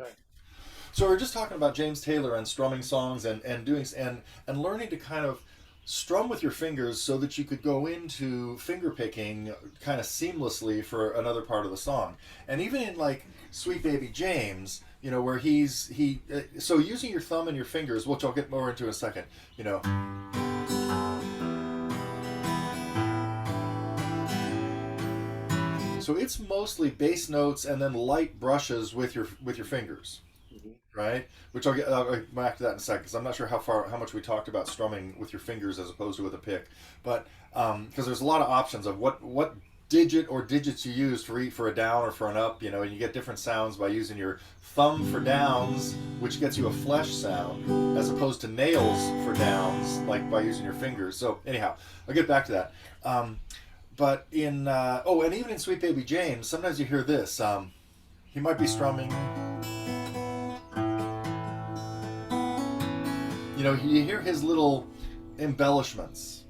Okay. So we're just talking about James Taylor and strumming songs and doing and learning to kind of strum with your fingers so that you could go into finger picking kind of seamlessly for another part of the song. And even in like Sweet Baby James, where so using your thumb and your fingers, which I'll get more into in a second, you know. So it's mostly bass notes and then light brushes with your fingers, Hmm. right? Which I'll get back to that in a second because I'm not sure how much we talked about strumming with your fingers as opposed to with a pick, but because there's a lot of options of what digit or digits you use for a down or for an up, and you get different sounds by using your thumb for downs, which gets you a flesh sound, as opposed to nails for downs, like by using your fingers. So anyhow, I'll get back to that. But and even in Sweet Baby James, sometimes you hear this. He might be strumming. You hear his little embellishments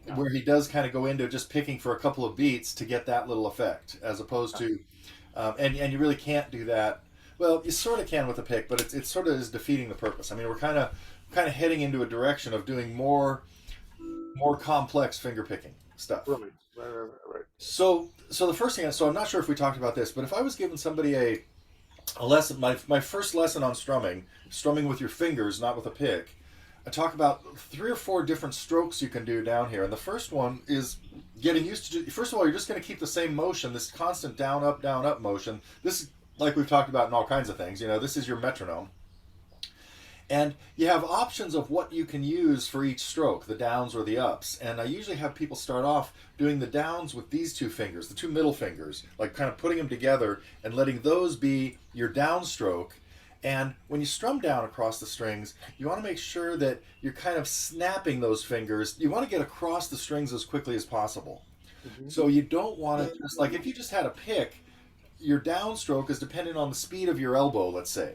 Yeah. where he does kind of go into just picking for a couple of beats to get that little effect, as opposed to, and you really can't do that. Well, you sort of can with a pick, but it sort of is defeating the purpose. I mean, we're kind of heading into a direction of doing more complex finger picking stuff. Right. Right. Right. Right. So the first thing, so I'm not sure if we talked about this, but if I was giving somebody a lesson, my first lesson on strumming with your fingers, not with a pick, I talk about 3 or 4 different strokes you can do down here. And the first one is getting used to, first of all, you're just going to keep the same motion, this constant down, up motion. This, like we've talked about in all kinds of things, this is your metronome. And you have options of what you can use for each stroke, the downs or the ups. And I usually have people start off doing the downs with these 2 fingers, the 2 middle fingers, like kind of putting them together and letting those be your downstroke. And when you strum down across the strings, you want to make sure that you're kind of snapping those fingers. You want to get across the strings as quickly as possible. Hmm. So you don't want to just like if you just had a pick, your downstroke is dependent on the speed of your elbow, let's say.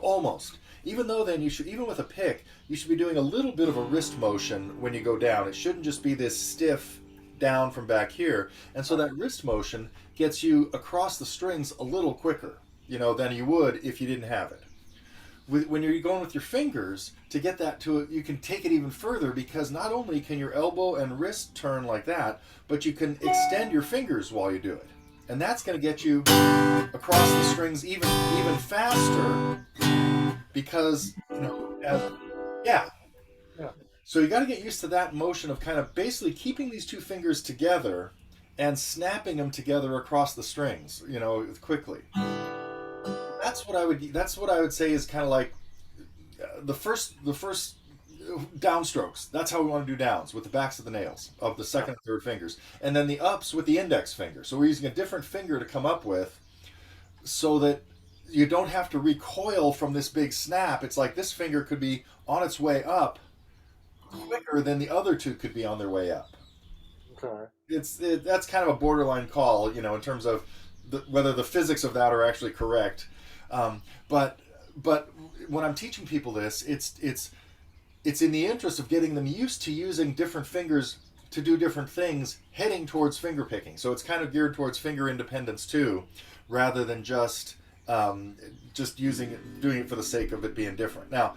Almost. Even though then even with a pick, you should be doing a little bit of a wrist motion when you go down. It shouldn't just be this stiff down from back here. And so that wrist motion gets you across the strings a little quicker, than you would if you didn't have it. When you're going with your fingers to get that you can take it even further because not only can your elbow and wrist turn like that, but you can extend your fingers while you do it, and that's going to get you across the strings even faster because yeah. Yeah. So you got to get used to that motion of kind of basically keeping these 2 fingers together and snapping them together across the strings, quickly. That's what I would say is kind of like the first downstrokes. That's how we want to do downs with the backs of the nails of the Yeah. second and third fingers, and then the ups with the index finger. So we're using a different finger to come up with, so that you don't have to recoil from this big snap. It's like this finger could be on its way up quicker than the other 2 could be on their way up. Okay. That's kind of a borderline call, in terms of whether the physics of that are actually correct. But when I'm teaching people this, it's in the interest of getting them used to using different fingers to do different things, heading towards finger picking. So it's kind of geared towards finger independence too, rather than just doing it for the sake of it being different. Now,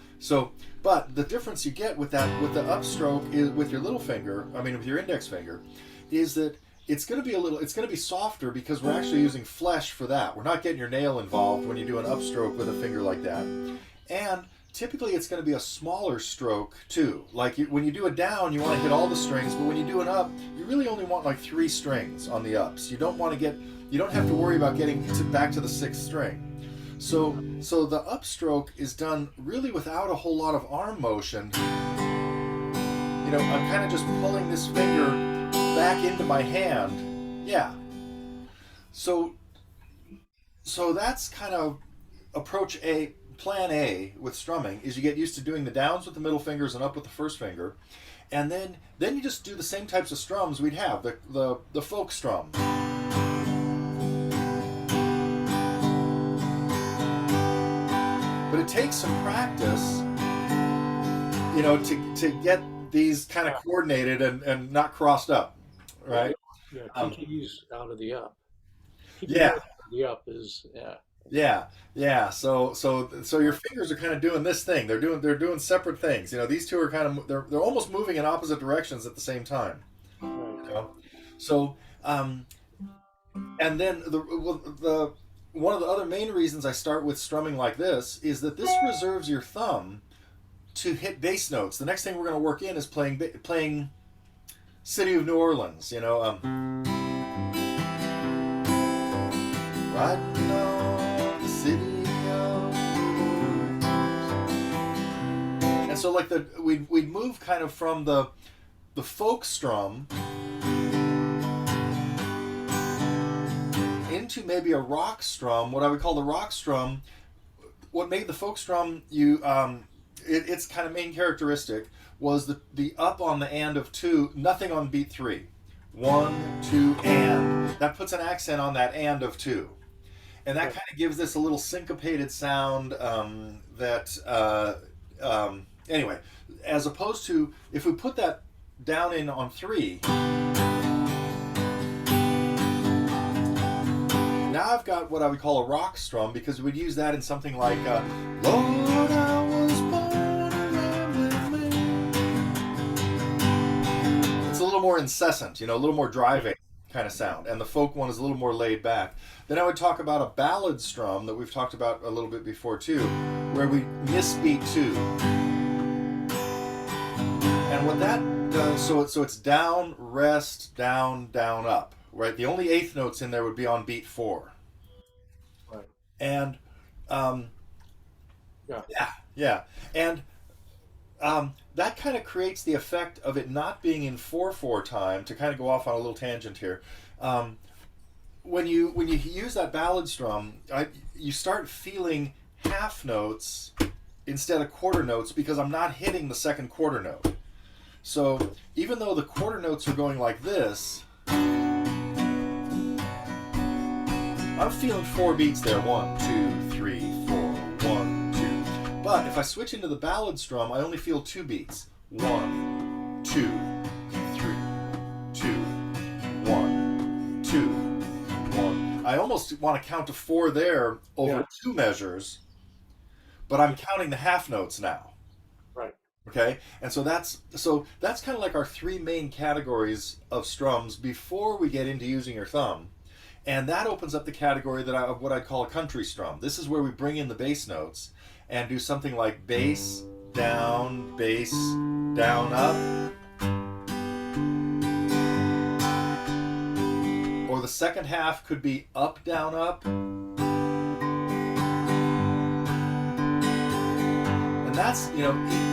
but the difference you get with the upstroke is with your little finger, I mean with your index finger, is that it's going to be softer because we're actually using flesh for that. We're not getting your nail involved when you do an upstroke with a finger like that. And typically it's going to be a smaller stroke too. Like when you do a down, you want to hit all the strings, but when you do an up, you really only want like 3 strings on the ups. You don't have to worry about getting back to the 6th string. So the upstroke is done really without a whole lot of arm motion. I'm kind of just pulling this finger back into my hand. Yeah. So that's kind of plan A with strumming is you get used to doing the downs with the middle fingers and up with the first finger, and then you just do the same types of strums we'd have the folk strum. But it takes some practice, to get these kind of Yeah. coordinated and not crossed up, Right. right? Yeah. Um, TK's out of the up. Keeping yeah, notes out of the up is, yeah. Yeah, yeah. So your fingers are kind of doing this thing. They're doing separate things. These two are kind of they're almost moving in opposite directions at the same time. Right. You know, so um, and then the one of the other main reasons I start with strumming like this is that this reserves your thumb to hit bass notes. The next thing we're going to work in is playing City of New Orleans. Riding on the city of New Orleans. And so like we'd move kind of from the folk strum into maybe a rock strum, what I would call the rock strum. What made the folk strum its kind of main characteristic was the up on the and of two, nothing on beat three. One, two, and. That puts an accent on that and of two. And that Right. kind of gives this a little syncopated sound anyway, as opposed to if we put that down in on three, now I've got what I would call a rock strum because we'd use that in something like Lord, I was born around with me. It's a little more incessant, a little more driving kind of sound, and the folk one is a little more laid back. Then I would talk about a ballad strum that we've talked about a little bit before too, where we miss beat two. And what that does, so it's down, rest, down, down, up, right? The only eighth notes in there would be on beat four. Right. And um, Yeah. yeah, yeah. And that kind of creates the effect of it not being in 4/4 time. To kind of go off on a little tangent here, when you use that ballad strum, you start feeling half notes instead of quarter notes because I'm not hitting the second quarter note. So even though the quarter notes are going like this, I'm feeling four beats there. 1, 2, 3, 4, 1, 2. But if I switch into the ballad strum, I only feel two beats. 1, 2, 3, 2, 1, 2, 1. I almost want to count to four there over Yeah. two measures, but I'm counting the half notes now. Right. Okay, and so that's kind of like our three main categories of strums before we get into using your thumb, and that opens up the category of what I call a country strum. This is where we bring in the bass notes and do something like bass down up, or the second half could be up down up. And that's,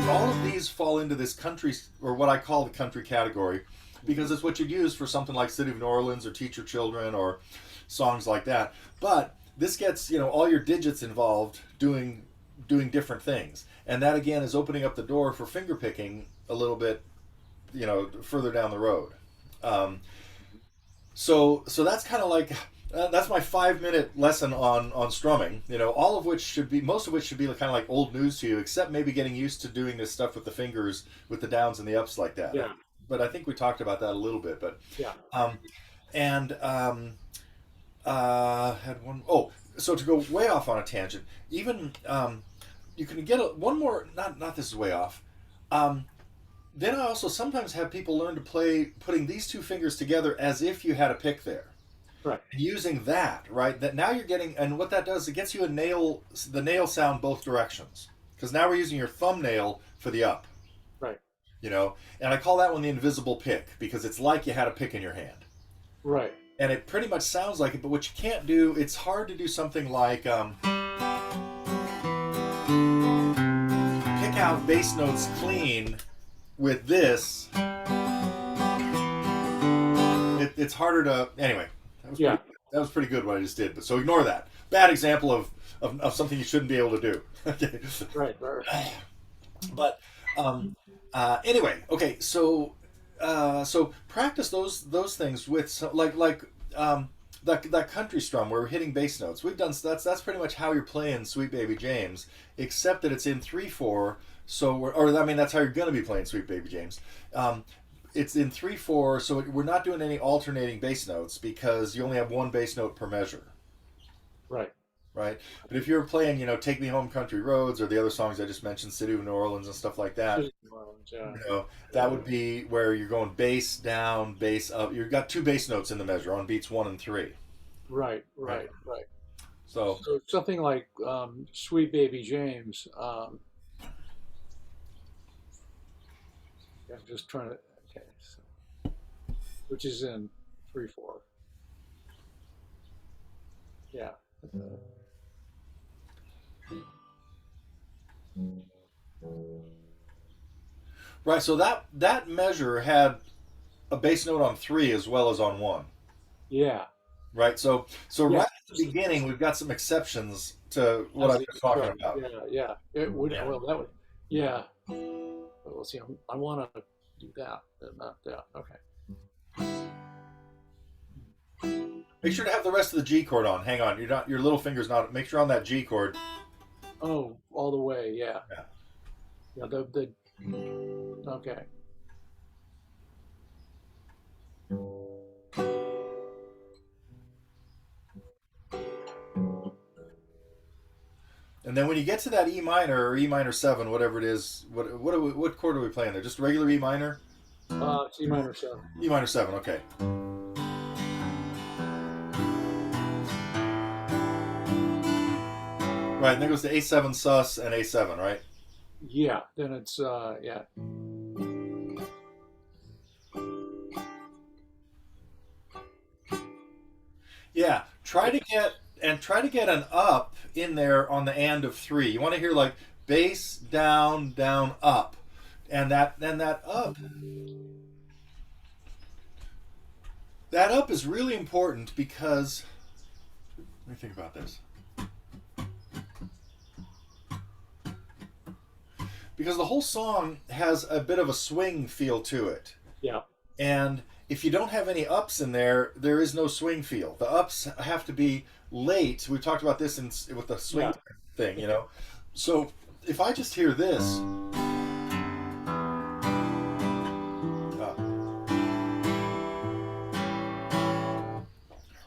all of these fall into this country, or what I call the country category, because it's what you'd use for something like City of New Orleans or Teach Your Children or songs like that. But this gets, all your digits involved doing different things. And that again is opening up the door for finger picking a little bit, further down the road. Um, so that's kind of like that's my 5 minute lesson on strumming. All of which should be most of which should be kind of like old news to you, except maybe getting used to doing this stuff with the fingers, with the downs and the ups like that. Yeah. But I think we talked about that a little bit. But Yeah. um, and had one oh so to go way off on a tangent, even you can get one more. Not this is way off. Um, then I also sometimes have people learn to play putting these two fingers together as if you had a pick there. Right. Using that, right? That now you're getting, and what that does, it gets you the nail sound both directions. Because now we're using your thumbnail for the up, Right. and I call that one the invisible pick because it's like you had a pick in your hand. Right. And it pretty much sounds like it, but what you can't do, it's hard to do something like pick out bass notes clean with this. It's harder to, anyway. Yeah. That was pretty good what I just did. But so ignore that. Bad example of something you shouldn't be able to do. Okay. Right. Right. But anyway, okay. So practice those things with that country strum where we're hitting bass notes. We've done that's pretty much how you're playing Sweet Baby James, except that it's in 3/4. That's how you're gonna be playing Sweet Baby James. It's in 3/4, so we're not doing any alternating bass notes because you only have one bass note per measure, Right. right? But if you're playing, "Take Me Home, Country Roads" or the other songs I just mentioned, "City of New Orleans" and stuff like that, City of New Orleans, yeah. that would be where you're going bass down, bass up. You've got two bass notes in the measure on beats 1 and 3, Right, right? right, right. So So something like Sweet Baby James. I'm just trying to. Okay, so, which is in 3/4. Yeah. right, so that measure had a bass note on 3 as well as on 1. Yeah. Right. So Yeah. right at the beginning, we've got some exceptions to what As I the was talking intro. about. Yeah, yeah. It would. Yeah. Well, that would. Yeah. Well, see, I want to do that, but not that. Okay. Make sure to have the rest of the G chord on. Hang on, your little finger's not. Make sure on that G chord. Oh, all the way. Yeah. Yeah. Yeah. The. Okay. And then when you get to that E minor or E minor 7, whatever it is, what chord are we playing there? Just regular E minor? C minor 7. E minor 7. Okay. Right. And then goes to A7 sus and A7. Right. Yeah. Then it's yeah. Yeah. Try to get an up in there on the and of 3. You want to hear like bass down down up, and that up. That up is really important because let me think about this. Because the whole song has a bit of a swing feel to it. Yeah. And if you don't have any ups in there, there is no swing feel. The ups have to be late. We talked about this with the swing Yeah. thing. So if I just hear this,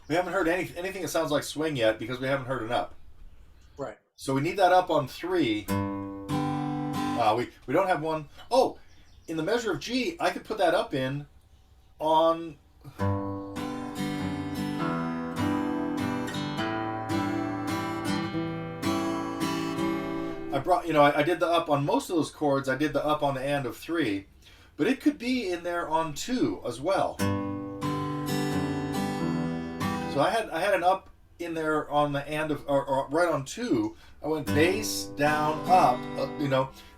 we haven't heard anything that sounds like swing yet because we haven't heard an up. Right. So we need that up on 3. We don't have one. Oh, in the measure of G, I could put that up in on. I did the up on most of those chords. I did the up on the and of 3, but it could be in there on 2 as well. So I had an up in there on the and of or right on 2. I went bass down up.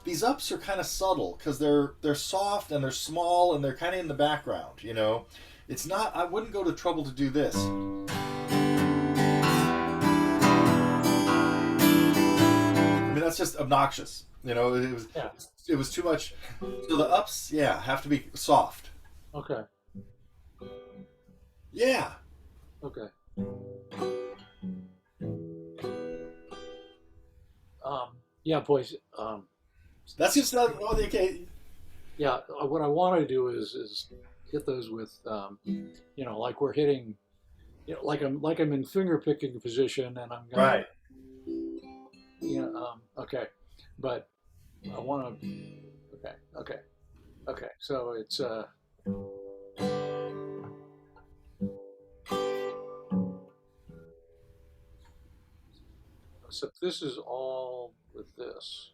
These ups are kind of subtle because they're soft and they're small and they're kind of in the background. It's not. I wouldn't go to trouble to do this. I mean, that's just obnoxious. Yeah. It was too much. So the ups, yeah, have to be soft. Okay. Yeah. Okay. Yeah, boys. That's just not okay. Yeah, what I want to do is hit those with, like we're hitting, like I'm in finger picking position, and I'm gonna, Right. okay, but I want to, okay. So it's so this is all with this.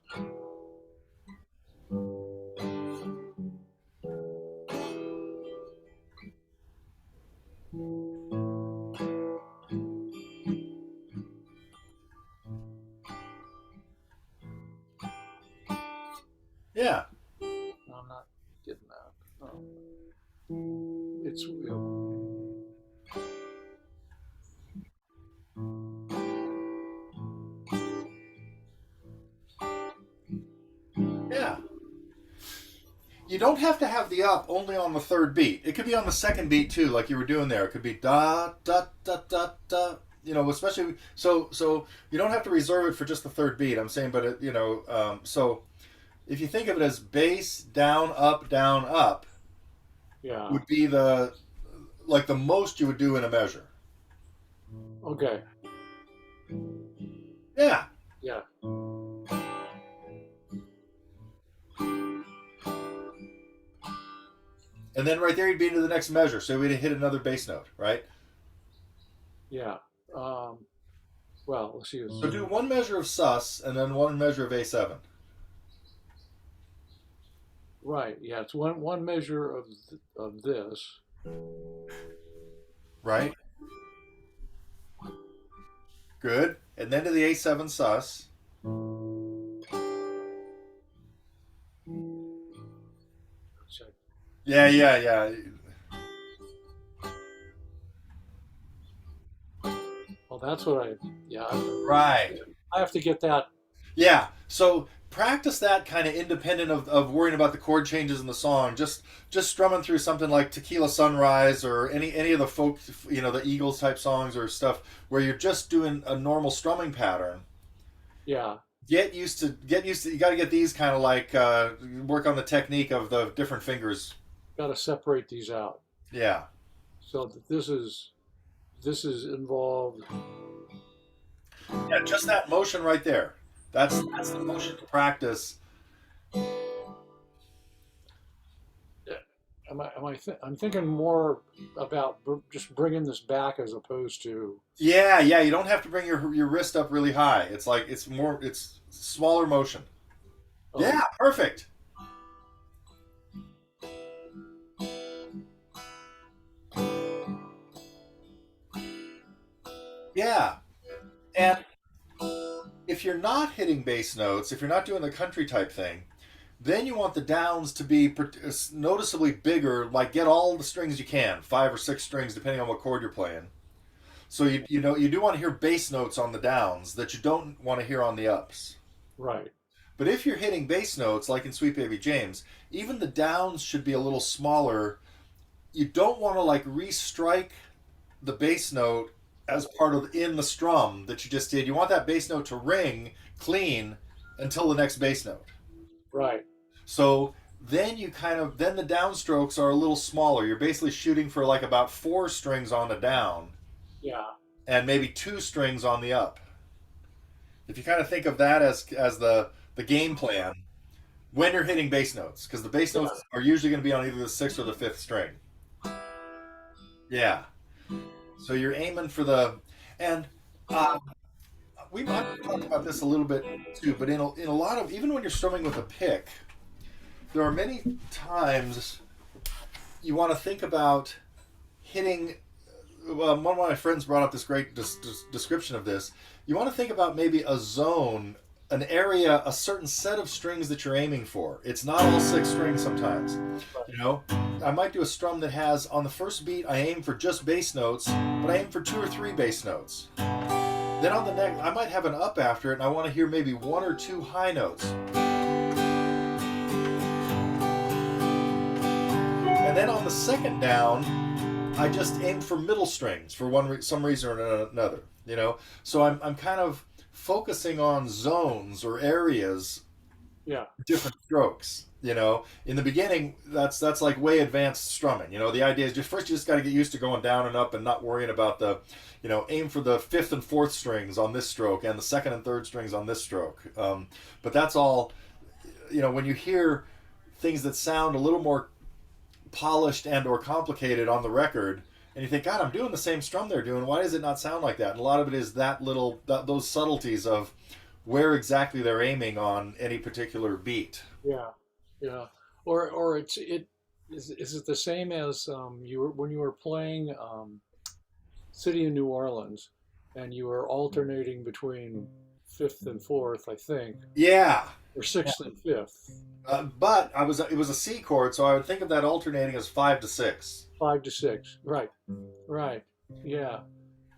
Yeah. No, I'm not getting that. It's Yeah. You don't have to have the up only on the third beat. It could be on the second beat too, like you were doing there. It could be da da da da da. Especially so you don't have to reserve it for just the third beat. I'm saying, but so if you think of it as bass down up, yeah. would be the most you would do in a measure. Okay. Yeah. Yeah. And then right there, you'd be into the next measure. So we'd hit another bass note, right? Yeah. Um, well, let's see. So do one measure of sus and then one measure of A7. Right. Yeah. It's one measure of this. Right? Good. And then to the A7 sus. Check. Yeah, yeah, yeah. Well, that's what I. Yeah. Right. I have to get that. Yeah. So practice that kind of independent of worrying about the chord changes in the song. Just strumming through something like Tequila Sunrise or any of the folk, the Eagles type songs or stuff where you're just doing a normal strumming pattern. Yeah. Get used to. You got to get these kind of like work on the technique of the different fingers. Got to separate these out. Yeah. So that this is involved. Yeah. Just that motion right there. That's the motion to practice. I'm thinking more about just bringing this back as opposed to. Yeah, yeah. You don't have to bring your wrist up really high. It's like it's smaller motion. Oh, Yeah, perfect. Yeah, and if you're not hitting bass notes, if you're not doing the country type thing, then you want the downs to be noticeably bigger. Like get all the strings you can, 5 or 6 strings, depending on what chord you're playing. So you do want to hear bass notes on the downs that you don't want to hear on the ups. right. But if you're hitting bass notes, like in Sweet Baby James, even the downs should be a little smaller. You don't want to like restrike the bass note as part of in the strum that you just did. You want that bass note to ring clean until the next bass note. Right. So then the downstrokes are a little smaller. You're basically shooting for like about 4 strings on the down Yeah. and maybe 2 strings on the up. If you kind of think of that as the game plan when you're hitting bass notes, because the bass Yeah. notes are usually going to be on either the 6th or the 5th string. Yeah. So you're aiming for and uh, we might talk about this a little bit too, but in a lot of, even when you're strumming with a pick, there are many times you want to think about hitting. One of my friends brought up this great description of this. You want to think about maybe a zone, an area, a certain set of strings that you're aiming for. It's not all 6 strings sometimes. I might do a strum that has on the first beat I aim for just bass notes, but I aim for 2 or 3 bass notes. Then on the next, I might have an up after it, and I want to hear maybe 1 or 2 high notes. And then on the second down, I just aim for middle strings for some reason or another. So I'm kind of focusing on zones or areas, Yeah. different strokes. In the beginning, that's like way advanced strumming. The idea is you just got to get used to going down and up and not worrying about aim for the 5th and 4th strings on this stroke and the 2nd and 3rd strings on this stroke. But that's all. When you hear things that sound a little more polished and or complicated on the record, and you think, God, I'm doing the same strum they're doing. Why does it not sound like that? And a lot of it is those subtleties of where exactly they're aiming on any particular beat. Yeah. Yeah. Or is it the same as when you were playing City of New Orleans and you were alternating between 5th and 4th, I think, Yeah. or 6th and 5th. But it was a C chord, so I would think of that alternating as 5 to 6. 5 to 6. Right. Right. Yeah.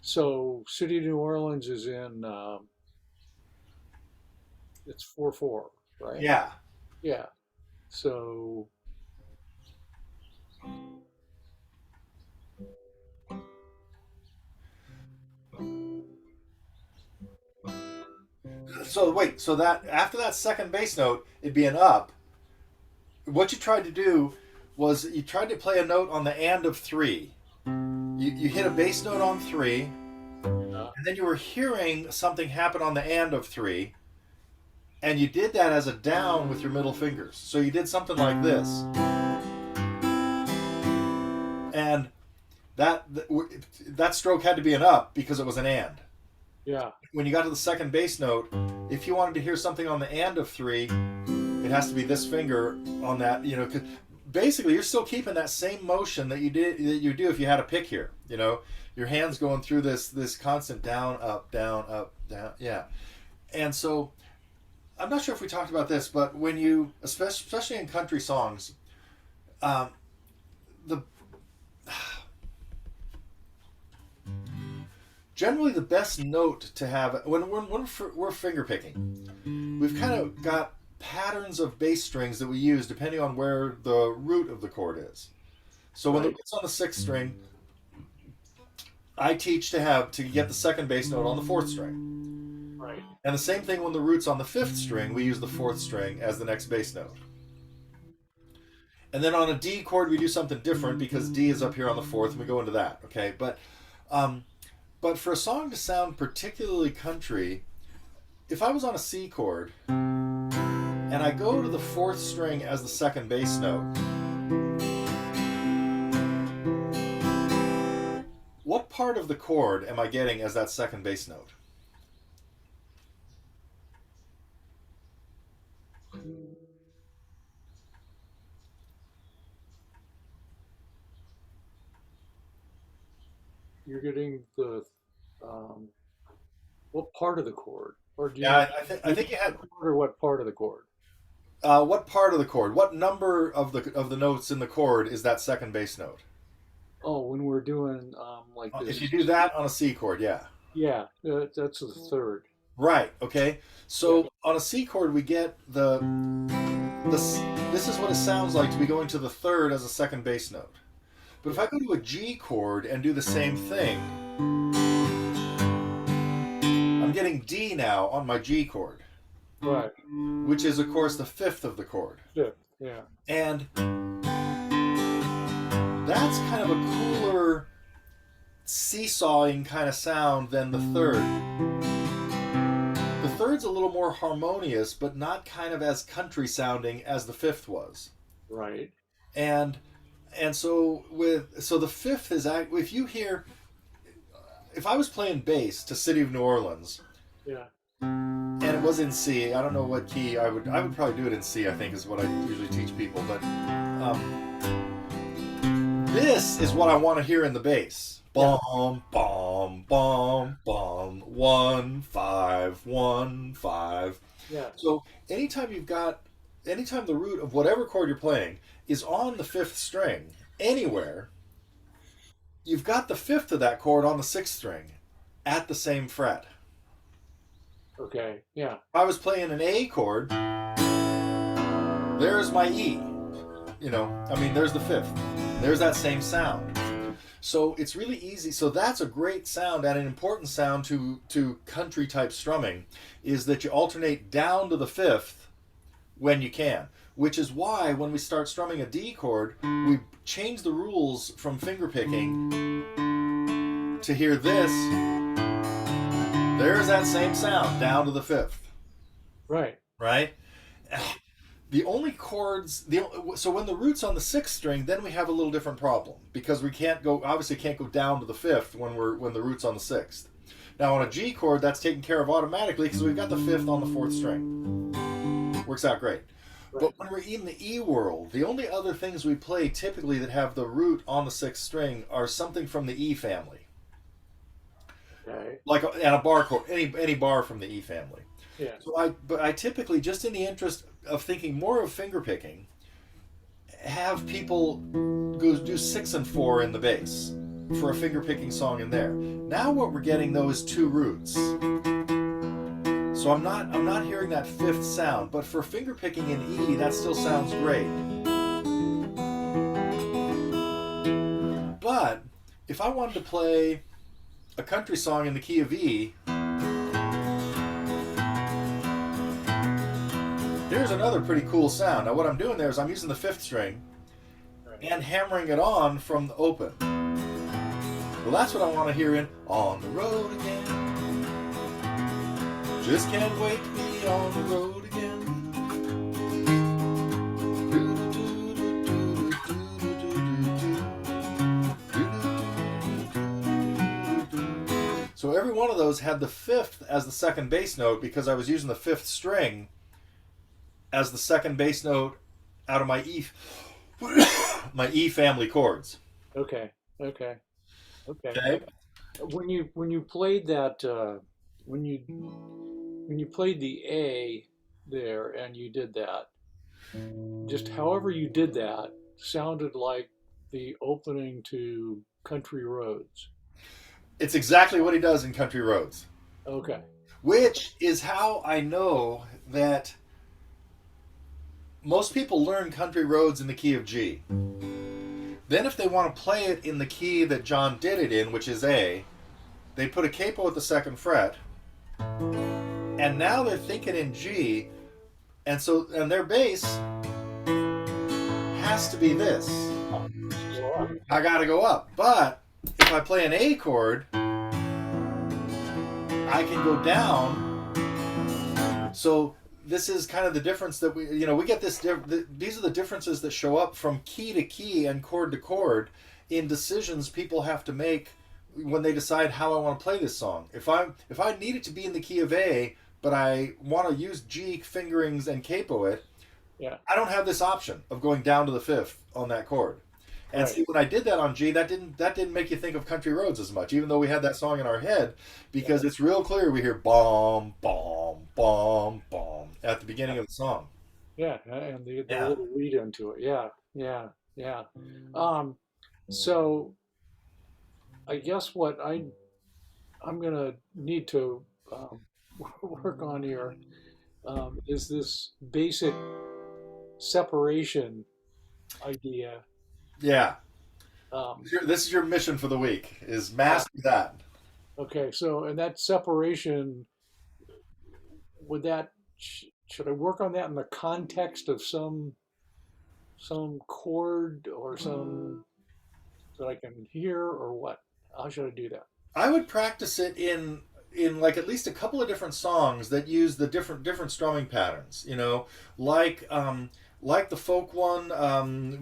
So City of New Orleans is in it's 4/4, right? Yeah. Yeah. So So wait, so that after that second bass note, it'd be an up. What you tried to do was you tried to play a note on the and of 3. You hit a bass note on 3, and and then you were hearing something happen on the and of 3, and you did that as a down with your middle fingers. So you did something like this, and that stroke had to be an up because it was an and. Yeah. When you got to the second bass note, if you wanted to hear something on the and of 3, it has to be this finger on that. You know, 'cause basically you're still keeping that same motion that you do if you had a pick here. You know, your hands going through this constant down, up, down, yeah. And so I'm not sure if we talked about this, but when you, especially in country songs, the generally the best note to have when we're finger picking, we've kind of got patterns of bass strings that we use depending on where the root of the chord is. So when the root's on the 6th string, I teach to get the second bass note on the 4th string. Right. And the same thing when the root's on the 5th string, we use the 4th string as the next bass note. And then on a D chord, we do something different because D is up here on the 4th, and we go into that. Okay, but for a song to sound particularly country, if I was on a C chord and I go to the 4th string as the second bass note, what part of the chord am I getting as that second bass note? You're getting the what part of the chord, or do you? Yeah, I think you had. Or what part of the chord? What part of the chord? What number of the notes in the chord is that second bass note? Oh, when we're doing like this. If you do that on a C chord, yeah. Yeah, that's the third. Right. Okay. So on a C chord, we get this is what it sounds like to be going to the third as a second bass note. But if I go to a G chord and do the same thing, I'm getting D now on my G chord. Right. Which is, of course, the 5th of the chord. Yeah. And that's kind of a cooler seesawing kind of sound than the third. The third's a little more harmonious, but not kind of as country sounding as the 5th was. Right. And so the 5th is, if you hear, if I was playing bass to City of New Orleans, yeah, and it was in C, I don't know what key I would probably do it in C, I think is what I usually teach people, but this is what I want to hear in the bass. Bom, bom, bom, bom, 1 5 1 5. Yeah. So anytime the root of whatever chord you're playing is on the 5th string anywhere, you've got the 5th of that chord on the 6th string at the same fret. Okay. Yeah. If I was playing an A chord, there's my E. You know, I mean, there's the 5th. There's that same sound. So it's really easy. So that's a great sound, and an important sound to country type strumming is that you alternate down to the 5th when you can. Which is why when we start strumming a D chord, we change the rules from finger picking to hear this. There's that same sound down to the 5th. Right. Right? The only chords, so when the root's on the 6th string, then we have a little different problem because we can't go down to the 5th when the root's on the 6th. Now on a G chord, that's taken care of automatically because we've got the 5th on the 4th string. Works out great. Right. But when we're in the E world, the only other things we play typically that have the root on the 6th string are something from the E family. Okay. Like and a bar chord, any bar from the E family. Yeah. So I typically, just in the interest of thinking more of finger picking, have people go do 6 and 4 in the bass for a finger picking song in there. Now what we're getting though is 2 roots. So I'm not hearing that 5th sound, but for finger picking in E, that still sounds great. But if I wanted to play a country song in the key of E, here's another pretty cool sound. Now what I'm doing there is I'm using the 5th string and hammering it on from the open. Well, that's what I want to hear in On the Road Again. Just can't wait to be on the road again. So every one of those had the fifth as the second bass note because I was using the fifth string as the second bass note out of my my E family chords. Okay. Okay. Okay. Okay. When you played that when you played the A there and you did that, just however you did that sounded like the opening to Country Roads. It's exactly what he does in Country Roads, Okay. which is how I know that most people learn Country Roads in the key of G. Then if they want to play it in the key that John did it in, which is A, they put a capo at the second fret, and now they're thinking in G, and their bass has to be this. I gotta go up. But if I play an A chord, I can go down. So this is kind of the difference that we get this. These are the differences that show up from key to key and chord to chord in decisions people have to make when they decide how I want to play this song. If I need it to be in the key of A, but I want to use G fingerings and capo it, Yeah. I don't have this option of going down to the fifth on that chord. And Right. see, when I did that on G, that didn't make you think of Country Roads as much, even though we had that song in our head, because it's real clear. We hear bomb, bomb, bomb, bomb at the beginning of the song. Yeah, and the Yeah. little lead into it. Yeah, yeah, yeah. So I guess what I'm gonna need to work on here is this basic separation idea. Yeah. Um, This is your mission for the week, is master that. okay, so and that separation, would that should I work on that in the context of some chord or some that I can hear or what? How should I do that? I would practice it in like at least a couple of different songs that use the different strumming patterns. Like the folk one,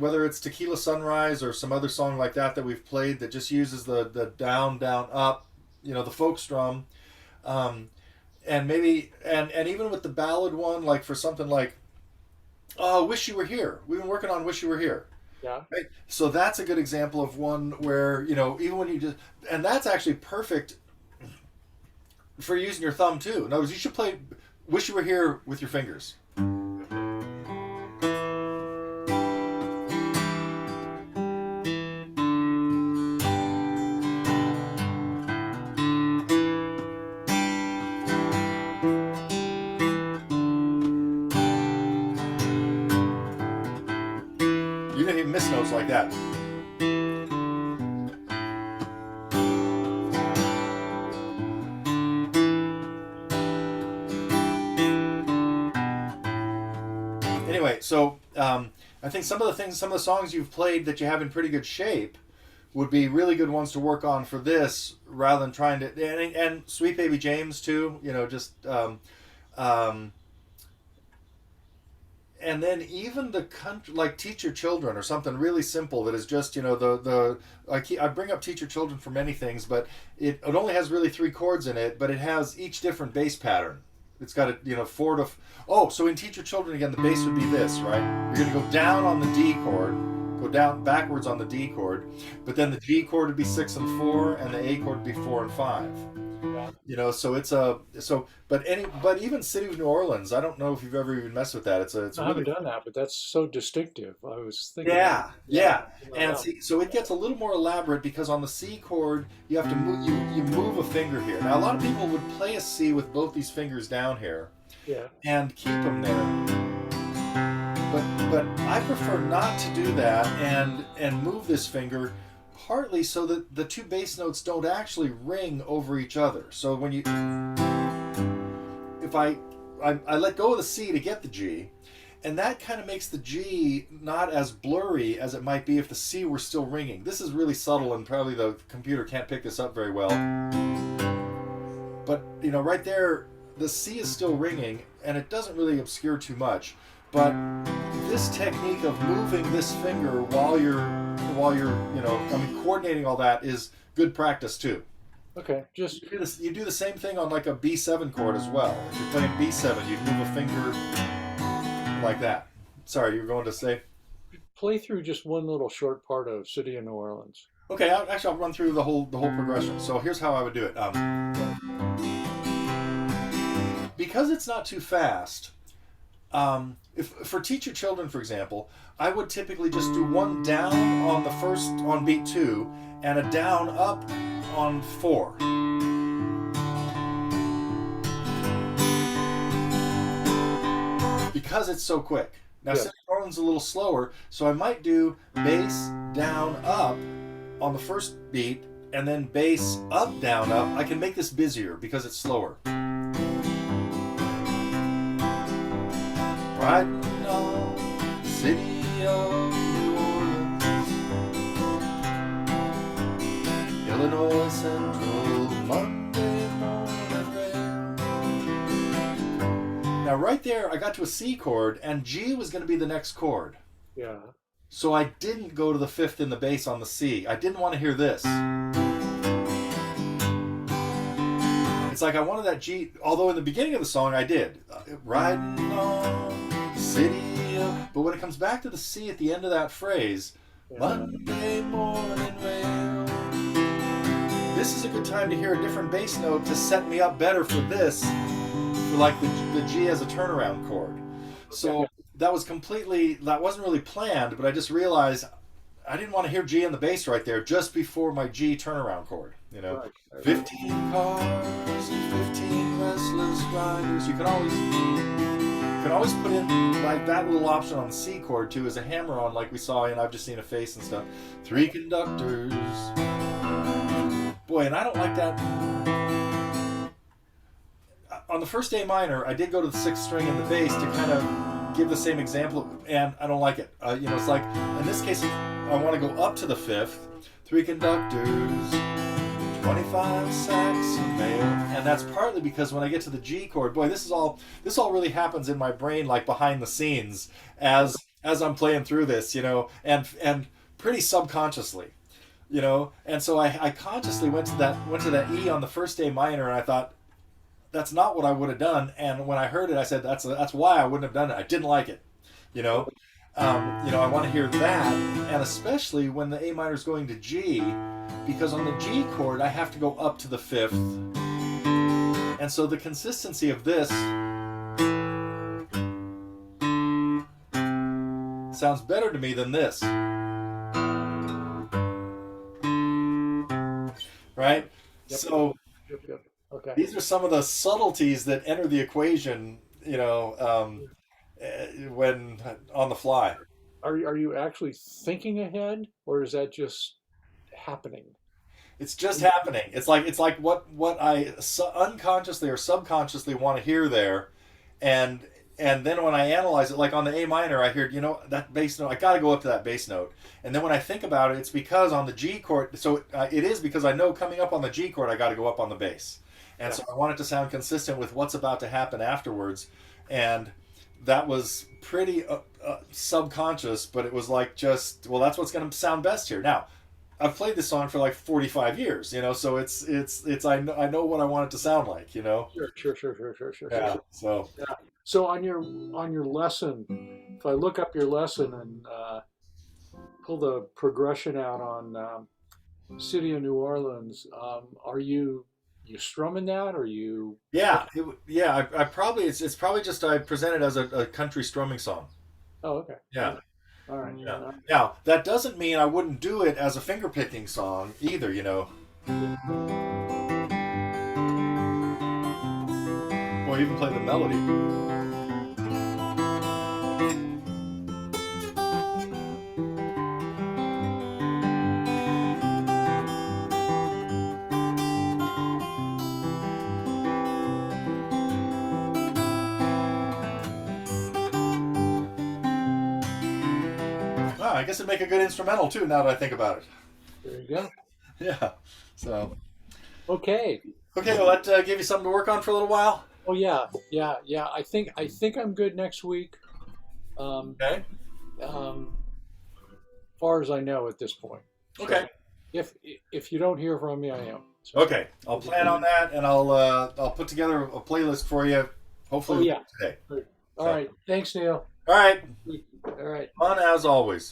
whether it's Tequila Sunrise or some other song like that we've played that just uses the down down up, the folk strum, and maybe and even with the ballad one, like for something like Wish You Were Here. We've been working on Wish You Were Here. Yeah. Right. So that's a good example of one where, even when you and that's actually perfect for using your thumb too. In other words, you should play Wish You Were Here with your fingers. You don't even miss notes like that. Anyway, so I think some of the songs you've played that you have in pretty good shape would be really good ones to work on for this, rather than trying to and Sweet Baby James too. And then even the country, like Teach Your Children or something really simple that is just I bring up Teach Your Children for many things, but it only has really 3 chords in it, but it has each different bass pattern. It's got so in Teach Your Children again, the bass would be this, right? You're going to go down on the D chord, go down backwards on the D chord, but then the G chord would be 6 and 4, and the A chord would be 4 and 5. Yeah. So it's but even City of New Orleans, I don't know if you've ever even messed with that. It's I really, haven't done that, but that's so distinctive. I was thinking. yeah. And see, so it gets a little more elaborate because on the C chord you have to move you move a finger here. Now a lot of people would play a C with both these fingers down here Yeah. and keep them there. But I prefer not to do that and move this finger, partly so that the 2 bass notes don't actually ring over each other. So when if I let go of the C to get the G, and that kind of makes the G not as blurry as it might be if the C were still ringing. This is really subtle, and probably the computer can't pick this up very well. But right there, the C is still ringing, and it doesn't really obscure too much. But this technique of moving this finger while you're coordinating all that is good practice too. Okay. Just You do the same thing on like a B7 chord as well. If you're playing B7, you'd move a finger like that. Sorry, you were going to say. play through just one little short part of City of New Orleans. Okay, I'll run through the whole progression. So here's how I would do it. Because it's not too fast. If for teach your children, for example, I would typically just do one down on the first on beat 2 and a down up on 4. Because it's so quick. Now, Yeah. City of New Orleans is a little slower, so I might do bass down up on the first beat and then bass up down up. I can make this busier because it's slower. Riding on the city of New Orleans, Illinois Central, Monday morning rail. Now, right there, I got to a C chord, and G was going to be the next chord. Yeah. So I didn't go to the 5th in the bass on the C. I didn't want to hear this. It's like I wanted that G, although in the beginning of the song I did. Riding on the city of... But when it comes back to the C at the end of that phrase, Yeah. Monday morning rail. This is a good time to hear a different bass note to set me up better for this, for like the G as a turnaround chord. So that wasn't really planned, but I just realized I didn't want to hear G in the bass right there just before my G turnaround chord. Right. 15 cars and 15 restless riders. You can always put in like that little option on the C chord too as a hammer on, like we saw in I've Just Seen a Face and stuff. 3 conductors. Boy, and I don't like that. On the first A minor, I did go to the 6th string in the bass to kind of give the same example, and I don't like it. It's like, in this case, I want to go up to the 5th. 3 conductors, 25 sacks of mail. And that's partly because when I get to the G chord, boy, this all really happens in my brain, like behind the scenes, as I'm playing through this, and pretty subconsciously. And so I consciously went to that E on the first A minor, and I thought, that's not what I would have done. And when I heard it, I said, that's why I wouldn't have done it. I didn't like it. I want to hear that, and especially when the A minor is going to G, because on the G chord I have to go up to the 5th, and so the consistency of this sounds better to me than this. Right? Yep. So Yep. Okay. these are some of the subtleties that enter the equation, when on the fly. Are you actually thinking ahead, or is that just happening? It's just happening. It's like what I unconsciously or subconsciously want to hear there, and then when I analyze it, like on the A minor, I hear that bass note. I got to go up to that bass note, and then when I think about it, it's because on the G chord. So it is because I know coming up on the G chord, I got to go up on the bass, and so I want it to sound consistent with what's about to happen afterwards, and that was pretty subconscious, but it was like that's what's going to sound best here. Now, I've played this song for like 45 years, so it's I know what I want it to sound like, Sure. Yeah. So Yeah. So on your lesson, if I look up your lesson and pull the progression out on City of New Orleans, are you strumming that, or you? yeah, I probably it's probably just I present it as a country strumming song. Oh, okay. Yeah. All right. Yeah. Now, that doesn't mean I wouldn't do it as a finger picking song either, Or even play the melody. Wow, I guess it'd make a good instrumental too, now that I think about it. There you go. Yeah. So. Okay. Okay, well, that gave you something to work on for a little while? Oh yeah, yeah. I think I'm good next week. Okay. Um, far as I know at this point. So Okay. if if you don't hear from me, I am. So Okay. I'll plan on that, and I'll put together a playlist for you. oh Hopefully yeah. today. Good. All So, right. Thanks, Neil. all right. All right. Fun as always.